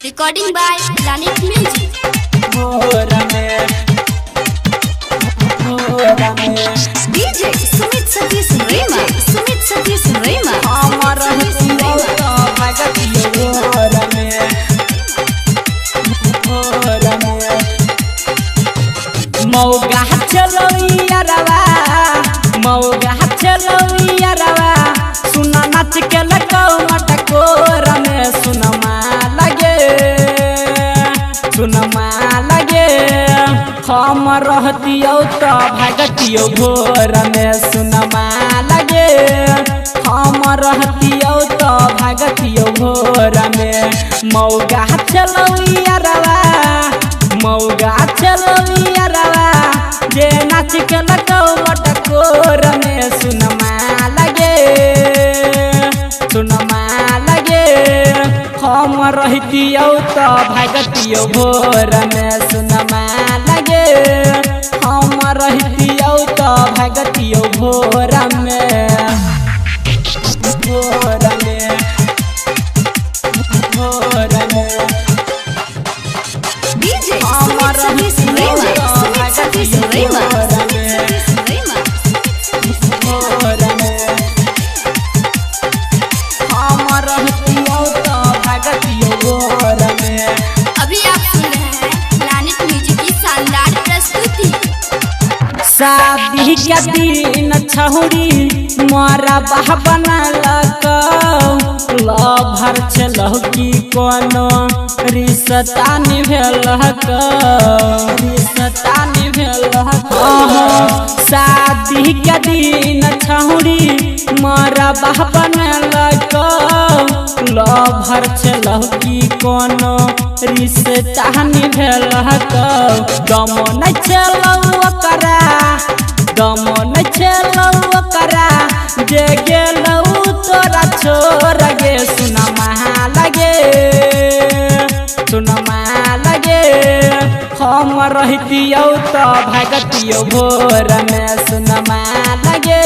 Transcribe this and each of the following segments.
Recording by Planet Music. DJ Sumit Satish Rema. Sumit Satish Rema. मौगा चलो यारवा मौगा चलो यारवा सुना नाच के लगो मटकोर में सुनमा लगे हम रहतियो तो भागतियो भोर में सुनमा लगे हम रहतियो तो भागतियो भोर में मौगा चलो यारवा मौगा चलो यारवा जे नाच के लगो मटकोर में सुनमा लगे हम रहतियो तो भागतियो भोर में सुनमा लगे हम रहतियो तो भागतियो भोर में DJ Sumit Satish Rema. Sumit Satish Rema. अभी आप सुन रहे हैं प्लैनेट म्यूजिक की शानदार प्रस्तुति। शादी के दिन छहुरी मोरा बाह बनलक लभर चलह की कोनो रिश्ता निभेलक शादी के दिन छहुरी मोरा बाह बनलक लभर चलह की कोनो रिश्ता निभेलक गम न चलौ ओकरा जे गेलौ तोरा छोड़ गे सुनमा लगे हम रहतियो तो भागतियो भोर में सुनमा लगे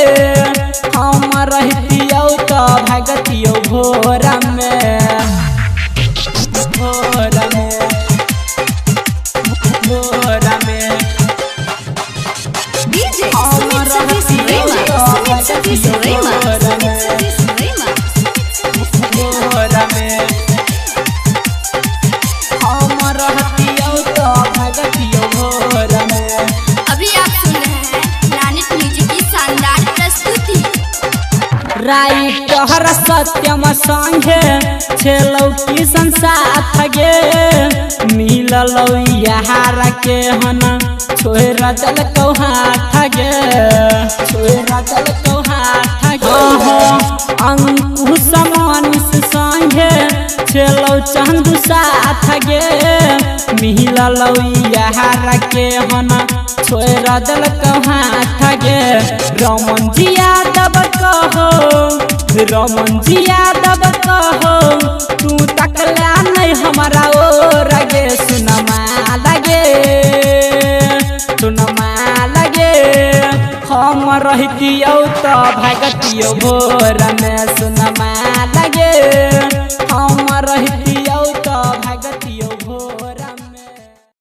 हम रहतियो तो भागतियो भोर में DJ Sumit Satish Rema. Sumit Satish Rema. अभी आप सुन रहे हैं प्लैनेट म्यूजिक की शानदार प्रस्तुति। राइटर सत्यम संगे छेलौ की संसाथ गे मिललौ यार के हन छोरा चल कौहाठ गे अंकुश मनीष संगे छेलौ चंदू साथ गे मिललौ यार के हन छोरा चल कौहाठ गे रमन जी यादव कहो तू तकला नहीं हमारा ओर गे सुनमा लगे हम रहतियो तो भागतियो भोर में सुनमा लगे हम रहतियो तो भागतियो